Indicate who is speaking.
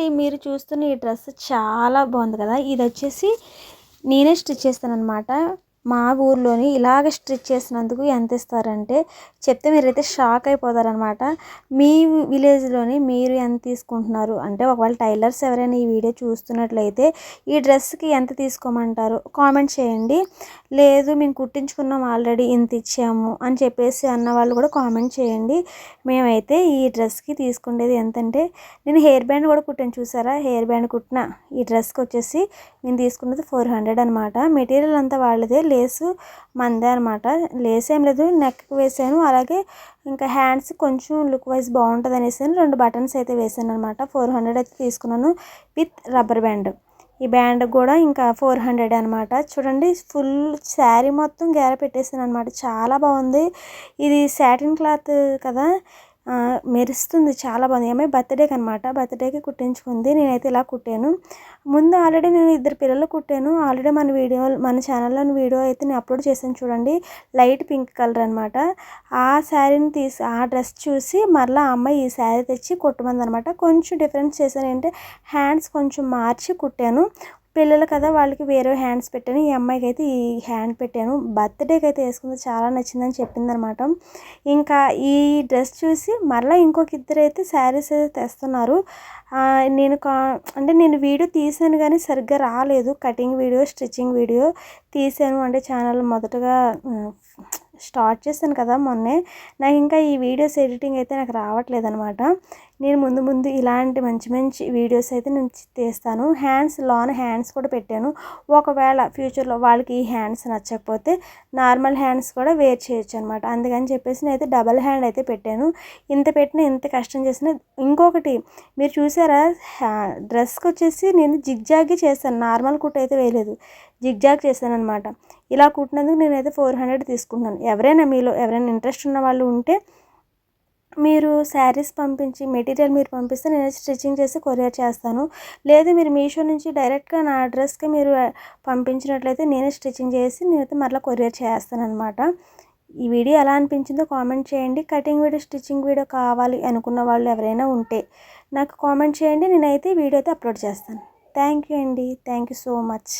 Speaker 1: అండి, మీరు చూస్తున్న ఈ డ్రెస్ చాలా బాగుంది కదా. ఇది వచ్చేసి నేనే స్టిచ్ చేస్తానన్నమాట. మా ఊర్లోని ఇలాగ స్టిచ్ చేసినందుకు ఎంత ఇస్తారంటే చెప్తే మీరైతే షాక్ అయిపోతారనమాట. మీ విలేజ్లోని మీరు ఎంత తీసుకుంటున్నారు అంటే, ఒకవేళ టైలర్స్ ఎవరైనా ఈ వీడియో చూస్తున్నట్లయితే ఈ డ్రెస్కి ఎంత తీసుకోమంటారు కామెంట్ చేయండి. లేదు మేము కుట్టించుకున్నాం ఆల్రెడీ ఇంత ఇచ్చాము అని చెప్పేసి అన్న వాళ్ళు కూడా కామెంట్ చేయండి. మేమైతే ఈ డ్రెస్కి తీసుకునేది ఎంతంటే, నేను హెయిర్ బ్యాండ్ కూడా కుట్టాను చూసారా. హెయిర్ బ్యాండ్ కుట్టిన ఈ డ్రెస్కి వచ్చేసి నేను తీసుకున్నది 400 అనమాట. మెటీరియల్ అంతా వాళ్ళదే, లేసు మందే అనమాట. లేస్ ఏం లేదు, నెక్కి వేసాను. అలాగే ఇంకా హ్యాండ్స్ కొంచెం లుక్ వైజ్ బాగుంటుంది అనేసి 2 బటన్స్ అయితే వేసాను అనమాట. 400 అయితే తీసుకున్నాను విత్ రబ్బర్ బ్యాండ్. ఈ బ్యాండ్ కూడా ఇంకా 400 అనమాట. చూడండి, ఫుల్ శారీ మొత్తం గేర పెట్టేసాను అనమాట. చాలా బాగుంది. ఇది సాటిన్ క్లాత్ కదా, మెరుస్తుంది, చాలా బాగుంది. ఏమై బర్త్డేకి అనమాట, బర్త్డేకి కుట్టించుకుంది. నేనైతే ఇలా కుట్టాను. ముందు ఆల్రెడీ నేను 2 పిల్లలు కుట్టాను. ఆల్రెడీ మన ఛానల్లోని వీడియో అయితే నేను అప్లోడ్ చేశాను చూడండి. లైట్ పింక్ కలర్ అనమాట. ఆ శారీని ఆ డ్రెస్ చూసి మరలా ఆ అమ్మాయి ఈ శారీ తెచ్చి కుట్టమంది అనమాట. కొంచెం డిఫరెన్స్ చేశాను ఏంటంటే, హ్యాండ్స్ కొంచెం మార్చి కుట్టాను. పిల్లలు కదా, వాళ్ళకి వేరే హ్యాండ్స్ పెట్టాను. ఈ అమ్మాయికి అయితే ఈ హ్యాండ్ పెట్టాను. బర్త్డేకి అయితే వేసుకుంది, చాలా నచ్చిందని చెప్పిందనమాట. ఇంకా ఈ డ్రెస్ చూసి మరలా ఇంకొక ఇద్దరు అయితే శారీస్ అయితే తెస్తున్నారు. నేను అంటే నేను వీడియో తీసాను కానీ సరిగ్గా రాలేదు. కటింగ్ వీడియో, స్టిచ్చింగ్ వీడియో తీసాను. అంటే ఛానల్ మొదటగా స్టార్ట్ చేశాను కదా మొన్నే. నాకు ఇంకా ఈ వీడియోస్ ఎడిటింగ్ అయితే నాకు రావట్లేదు అనమాట. నేను ముందు ఇలాంటి మంచి మంచి వీడియోస్ అయితే నేను తీస్తాను. లోన హ్యాండ్స్ కూడా పెట్టాను. ఒకవేళ ఫ్యూచర్లో వాళ్ళకి ఈ హ్యాండ్స్ నచ్చకపోతే నార్మల్ హ్యాండ్స్ కూడా వేర్ చేయొచ్చు అనమాట. అందుకని చెప్పేసి నేనైతే డబల్ హ్యాండ్ అయితే పెట్టాను. ఇంత పెట్టిన, ఇంత కష్టం చేసిన. ఇంకొకటి మీరు చూసారా, డ్రెస్కి వచ్చేసి నేను జిగ్జాగ్ చేస్తాను, నార్మల్ కుట్ అయితే వేయలేదు, జిగ్జాగ్ చేశాను అనమాట. ఇలా కుట్టినందుకు నేనైతే 400 తీసుకుంటున్నాను. ఎవరైనా మీలో ఎవరైనా ఇంట్రెస్ట్ ఉన్న వాళ్ళు ఉంటే మీరు శారీస్ పంపించి మెటీరియల్ మీరు పంపిస్తే నేను స్టిచ్చింగ్ చేసి కొరియర్ చేస్తాను. లేదు మీరు మీషో నుంచి డైరెక్ట్గా నా అడ్రస్కి మీరు పంపించినట్లయితే నేనే స్టిచ్చింగ్ చేసి నేనైతే మరలా కొరియర్ చేస్తాను అనమాట. ఈ వీడియో ఎలా అనిపించిందో కామెంట్ చేయండి. కటింగ్ వీడియో, స్టిచ్చింగ్ వీడియో కావాలి అనుకున్న వాళ్ళు ఎవరైనా ఉంటే నాకు కామెంట్ చేయండి. నేనైతే వీడియో అయితే అప్లోడ్ చేస్తాను. థ్యాంక్ యూ అండి. Thank you so much.